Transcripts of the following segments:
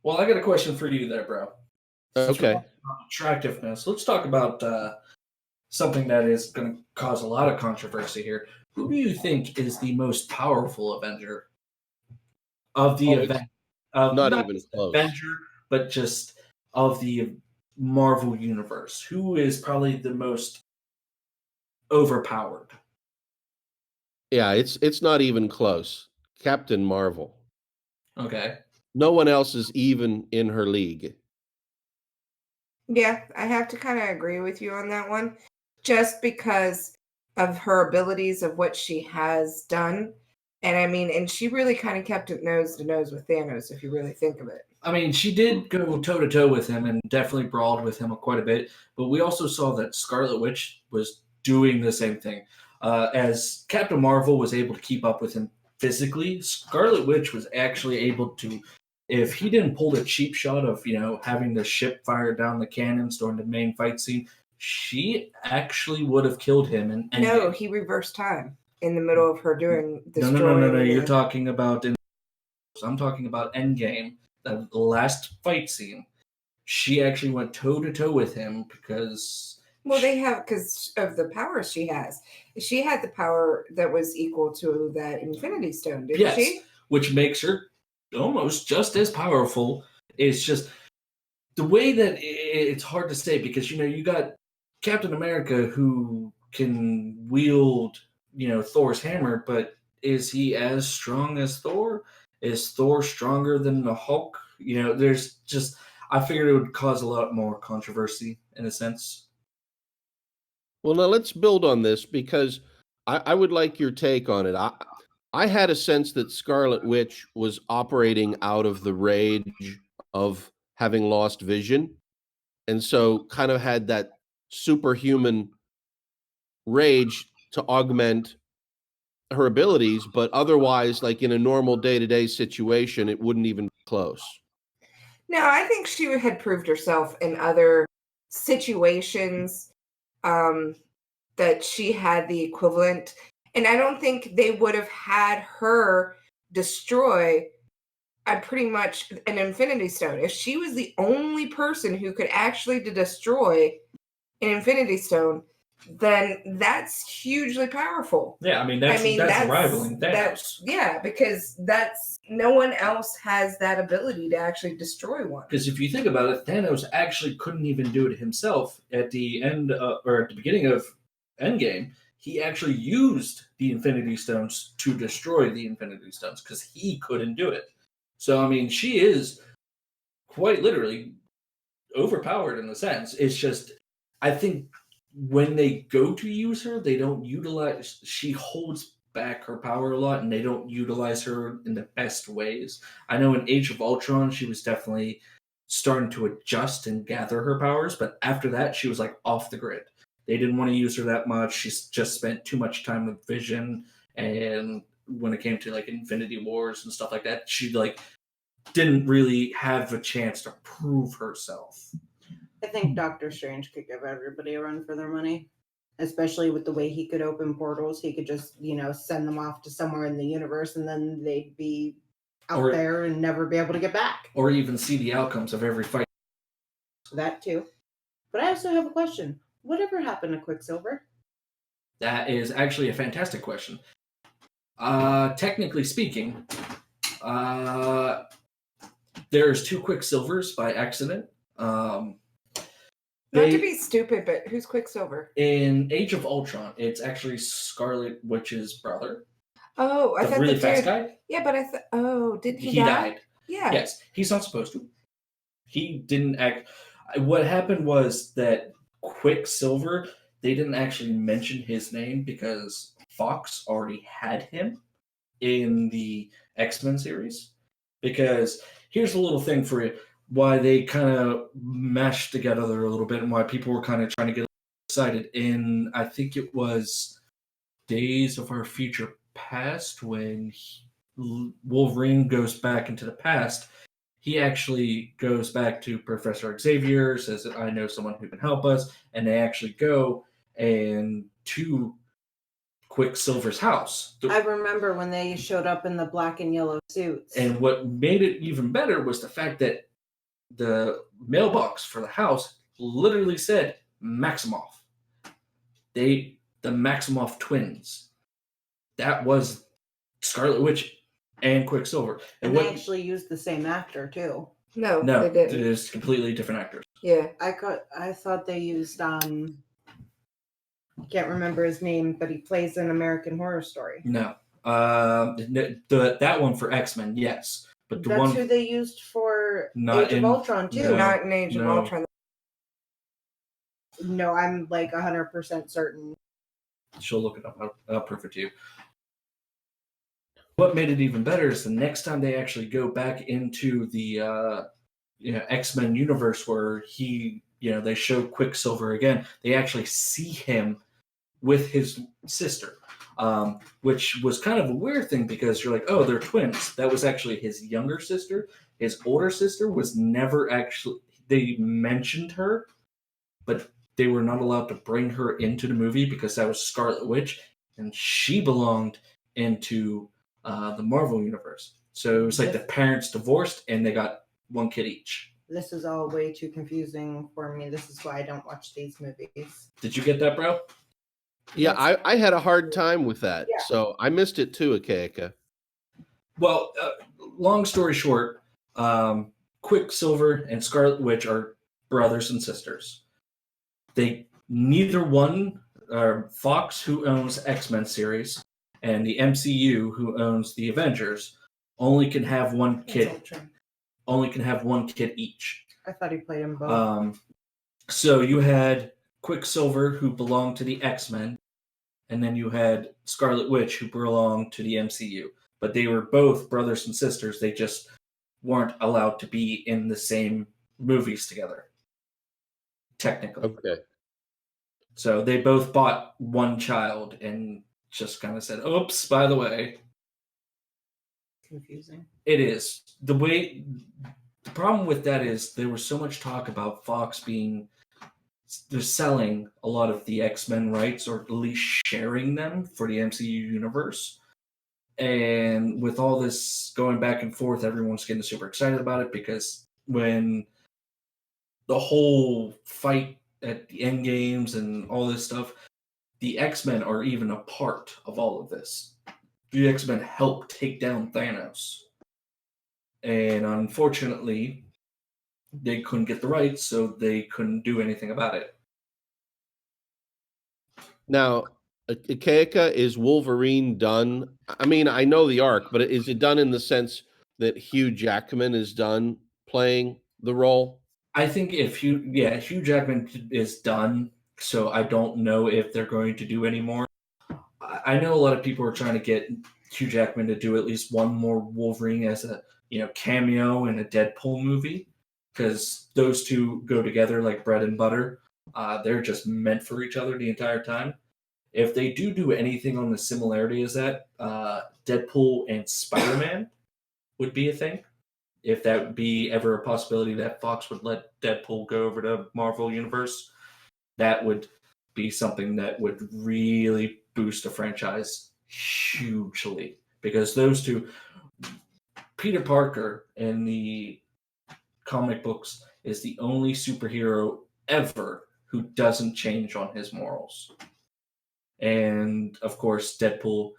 Well, I got a question for you there, bro. Since we're Okay. talking about attractiveness, let's talk about something that is going to cause a lot of controversy here. Who do you think is the most powerful Avenger of the It's event? Of not not even just close. Avenger, but just of the Marvel universe. Who is probably the most overpowered? Yeah, it's not even close. Captain Marvel. Okay. No one else is even in her league. Yeah, I have to kind of agree with you on that one, just because of her abilities of what she has done. And I mean, and she really kind of kept it nose to nose with Thanos, if you really think of it. I mean, she did go toe to toe with him and definitely brawled with him quite a bit. But we also saw that Scarlet Witch was doing the same thing. As Captain Marvel was able to keep up with him physically, Scarlet Witch was actually able to, if he didn't pull the cheap shot of, having the ship fire down the cannons during the main fight scene, she actually would have killed him. No, he reversed time in the middle of her doing this. No. You're talking about I'm talking about Endgame, the last fight scene. She actually went toe to toe with him because. Well, because of the power she has. She had the power that was equal to that Infinity Stone, didn't she? Which makes her almost just as powerful. It's just the way that it's hard to say because you got Captain America who can wield Thor's hammer, but is he as strong as Thor? Is Thor stronger than the Hulk? There's just I figured it would cause a lot more controversy in a sense. Well, now let's build on this because I would like your take on it. I had a sense that Scarlet Witch was operating out of the rage of having lost vision, and so kind of had that superhuman rage to augment her abilities, but otherwise, like in a normal day-to-day situation, it wouldn't even be close. No, I think she had proved herself in other situations that she had the equivalent. And I don't think they would have had her destroy pretty much an Infinity Stone. If she was the only person who could actually destroy an Infinity Stone, then that's hugely powerful. Yeah, I mean that's rivaling Thanos. Because no one else has that ability to actually destroy one. Because if you think about it, Thanos actually couldn't even do it himself at the end or at the beginning of Endgame. He actually used the Infinity Stones to destroy the Infinity Stones because he couldn't do it. So I mean, she is quite literally overpowered in the sense. It's just I think when they go to use her, they don't utilize. She holds back her power a lot, and they don't utilize her in the best ways. I know in Age of Ultron, she was definitely starting to adjust and gather her powers, but after that, she was like off the grid. They didn't want to use her that much. She's just spent too much time with Vision, and when it came to like Infinity Wars and stuff like that, she like didn't really have a chance to prove herself. I think Doctor Strange could give everybody a run for their money, especially with the way he could open portals. He could just, send them off to somewhere in the universe and then they'd be out there and never be able to get back. Or even see the outcomes of every fight. That too. But I also have a question. Whatever happened to Quicksilver? That is actually a fantastic question. Technically speaking, there's two Quicksilvers by accident. Not to be stupid, but who's Quicksilver? In Age of Ultron, it's actually Scarlet Witch's brother. Oh, I thought really fast guy. Yeah, but I thought. Oh, did he die? He died. Yeah. Yes, he's not supposed to. He didn't act. What happened was that Quicksilver, they didn't actually mention his name because Fox already had him in the X-Men series. Because here's a little thing for you. Why they kind of meshed together a little bit and why people were kind of trying to get excited. In, I think it was Days of Our Future Past when Wolverine goes back into the past. He actually goes back to Professor Xavier, says that I know someone who can help us, and they actually go and to Quicksilver's house. I remember when they showed up in the black and yellow suits. And what made it even better was the fact that the mailbox for the house literally said Maximoff. The Maximoff twins. That was Scarlet Witch and Quicksilver. And they actually used the same actor too. No, No, they didn't. it is completely different actors. Yeah. I thought they used I can't remember his name, but he plays in American Horror Story. No. That one for X-Men, yes. But the That's one who they used for Not Age in- of Ultron too. No. Not in Age of no. Ultron. No, I'm like 100% certain. She'll look it up. I'll prove it to you. What made it even better is the next time they actually go back into the X-Men universe where they show Quicksilver again, they actually see him with his sister, which was kind of a weird thing because you're like, oh, they're twins. That was actually his younger sister. His older sister was never actually, they mentioned her, but they were not allowed to bring her into the movie because that was Scarlet Witch, and she belonged into the Marvel universe. So it was like the parents divorced and they got one kid each. This is all way too confusing for me. This is why I don't watch these movies. Did you get that, bro? Yeah, I had a hard time with that. Yeah. So I missed it too, Akaeka. Well, long story short, Quicksilver and Scarlet Witch are brothers and sisters. Neither one, Fox, who owns X-Men series, and the MCU, who owns the Avengers, only can have one kid. Only can have one kid each. I thought he played them both. So you had Quicksilver, who belonged to the X-Men, and then you had Scarlet Witch, who belonged to the MCU. But they were both brothers and sisters. They just weren't allowed to be in the same movies together, technically. Okay. So they both bought one child and just kind of said, oops, by the way. Confusing. It is. The problem with that is there was so much talk about Fox they're selling a lot of the X-Men rights, or at least sharing them for the MCU universe. And with all this going back and forth, everyone's getting super excited about it because when the whole fight at the end games and all this stuff, the X-Men are even a part of all of this. The X-Men helped take down Thanos. And unfortunately, they couldn't get the rights, so they couldn't do anything about it. Now, Akaeka, is Wolverine done? I mean, I know the arc, but is it done in the sense that Hugh Jackman is done playing the role? I think Hugh Jackman is done, so I don't know if they're going to do any more. I know a lot of people are trying to get Hugh Jackman to do at least one more Wolverine as a cameo in a Deadpool movie, because those two go together like bread and butter. They're just meant for each other the entire time. If they do anything on the similarity as that, Deadpool and Spider-Man would be a thing. If that would be ever a possibility that Fox would let Deadpool go over to Marvel Universe, that would be something that would really boost the franchise hugely. Because those two, Peter Parker in the comic books is the only superhero ever who doesn't change on his morals. And, of course, Deadpool,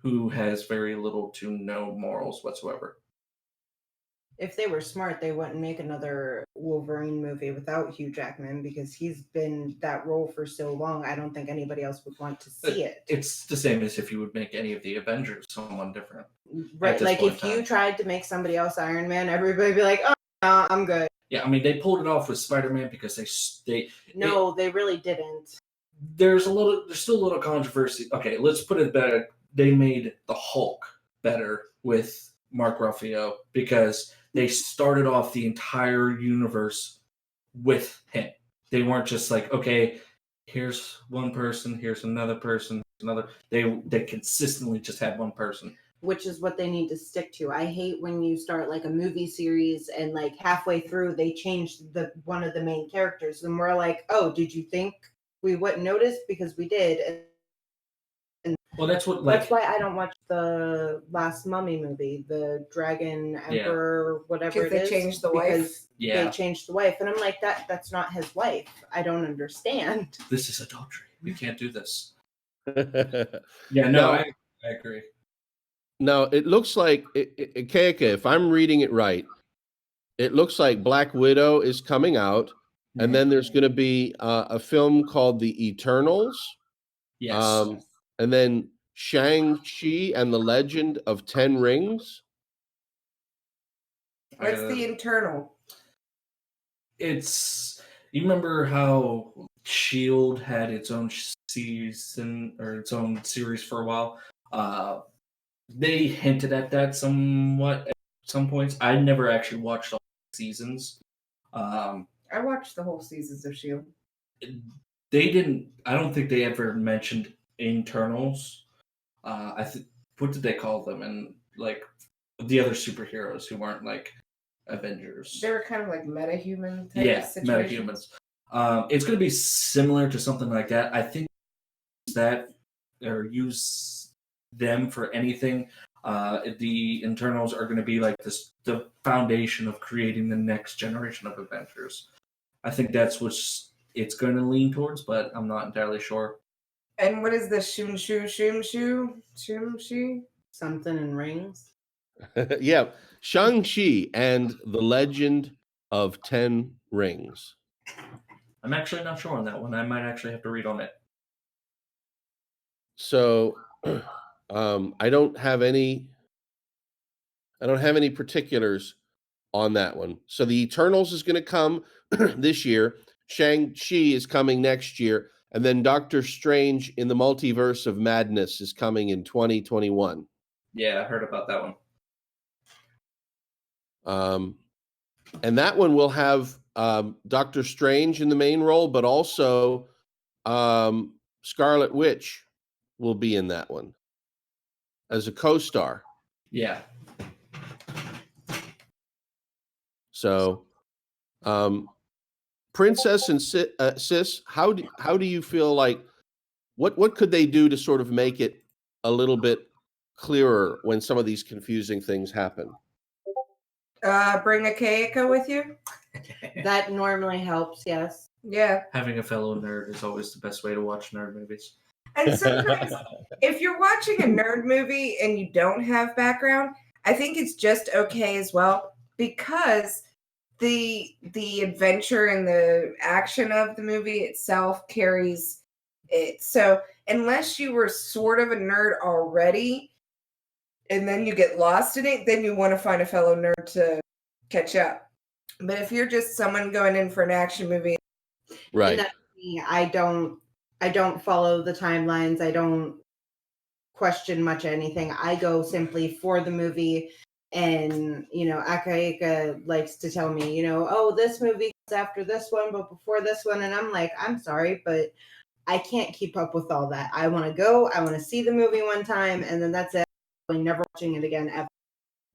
who has very little to no morals whatsoever. If they were smart, they wouldn't make another Wolverine movie without Hugh Jackman because he's been that role for so long. I don't think anybody else would want to see it. It's the same as if you would make any of the Avengers someone different. Right, like if you tried to make somebody else Iron Man, everybody would be like, oh, no, I'm good. Yeah, I mean, they pulled it off with Spider-Man because they really didn't. There's still a little controversy. Okay, let's put it better. They made the Hulk better with Mark Ruffalo because they started off the entire universe with him. They weren't just like, okay, here's one person, here's another person, another. They consistently just had one person. Which is what they need to stick to. I hate when you start like a movie series and like halfway through they change one of the main characters and we're like, oh, did you think we wouldn't notice? Because we did. And Well, that's what That's why I don't watch the last Mummy movie, the Dragon Emperor, whatever it is. Because they changed the wife? Because they changed the wife. And I'm like, that's not his wife. I don't understand. This is adultery. We can't do this. Yeah, no, I agree. Now, it looks like, Akaeka, if I'm reading it right, it looks like Black Widow is coming out, and then there's going to be a film called The Eternals. Yes. And then Shang-Chi and the Legend of Ten Rings. What's the internal? It's, you remember how Shield had its own season or its own series for a while? They hinted at that somewhat at some points. I never actually watched all the seasons. I watched the whole seasons of Shield. They didn't. I don't think they ever mentioned internals. What did they call them? And like the other superheroes who weren't like Avengers. They were kind of like metahuman type of situations. Metahuman. It's going to be similar to something like that. I think that or use them for anything. The internals are going to be like the foundation of creating the next generation of Avengers. I think that's what it's going to lean towards, but I'm not entirely sure. And what is the Shimshu? Something in rings. Yeah, Shang-Chi and the Legend of Ten Rings. I'm actually not sure on that one. I might actually have to read on it. So, I don't have any particulars on that one. So the Eternals is going to come this year. Shang-Chi is coming next year. And then Doctor Strange in the Multiverse of Madness is coming in 2021. Yeah, I heard about that one. And that one will have Doctor Strange in the main role, but also Scarlet Witch will be in that one as a co-star. Yeah. So, Princess and Sis, how do you feel like what could they do to sort of make it a little bit clearer when some of these confusing things happen? Bring Akaeka with you. That normally helps, yes. Yeah. Having a fellow nerd is always the best way to watch nerd movies. And sometimes, if you're watching a nerd movie and you don't have background, I think it's just okay as well, because the adventure and the action of the movie itself carries it. So unless you were sort of a nerd already, and then you get lost in it, then you want to find a fellow nerd to catch up. But if you're just someone going in for an action movie, right? And that's me. I don't follow the timelines. I don't question much anything. I go simply for the movie. And, Akaeka likes to tell me, oh, this movie is after this one, but before this one. And I'm like, I'm sorry, but I can't keep up with all that. I want to go. I want to see the movie one time, and then that's it. I'm never watching it again ever.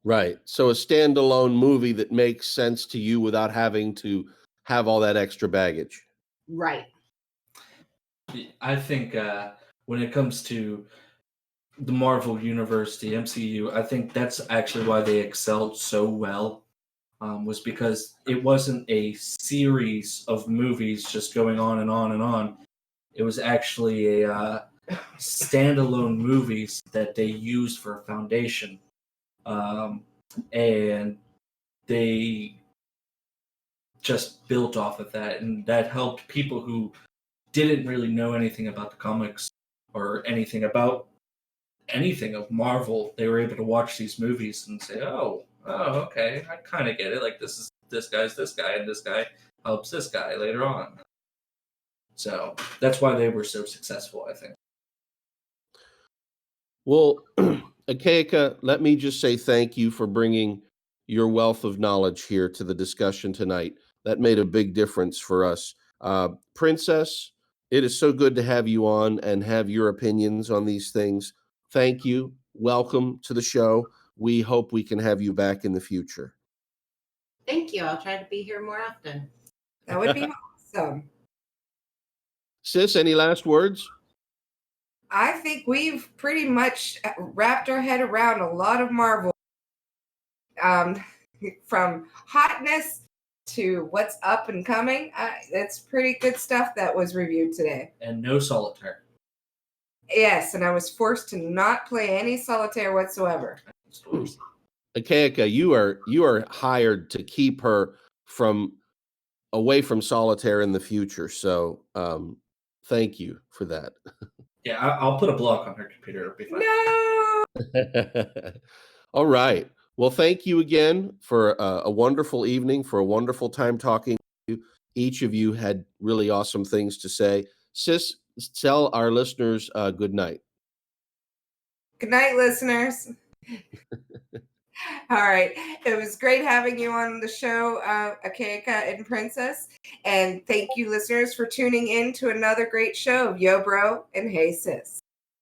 Right. So a standalone movie that makes sense to you without having to have all that extra baggage. Right. I think when it comes to the Marvel Universe, the MCU, I think that's actually why they excelled so well, was because it wasn't a series of movies just going on and on and on. It was actually a standalone movies that they used for a foundation. And they just built off of that, and that helped people who didn't really know anything about the comics or anything about anything of Marvel. They were able to watch these movies and say, oh, okay, I kind of get it. Like, this guy's this guy, and this guy helps this guy later on. So that's why they were so successful, I think. Well, Akaeka, let me just say thank you for bringing your wealth of knowledge here to the discussion tonight. That made a big difference for us. Princess, it is so good to have you on and have your opinions on these things. Thank you. Welcome to the show. We hope we can have you back in the future. Thank you. I'll try to be here more often. That would be awesome. Sis, any last words? I think we've pretty much wrapped our head around a lot of Marvel. From hotness to what's up and coming. That's pretty good stuff that was reviewed today. And no solitaire. Yes, and I was forced to not play any solitaire whatsoever. Akaeka, you are hired to keep her away from solitaire in the future. So thank you for that. Yeah, I'll put a block on her computer. It'll be fine. No. All right. Well, thank you again for a wonderful evening, for a wonderful time talking to you. Each of you had really awesome things to say. Sis, tell our listeners good night. Good night, listeners. All right. It was great having you on the show, Akaeka and Princess. And thank you, listeners, for tuning in to another great show of Yo Bro and Hey Sis.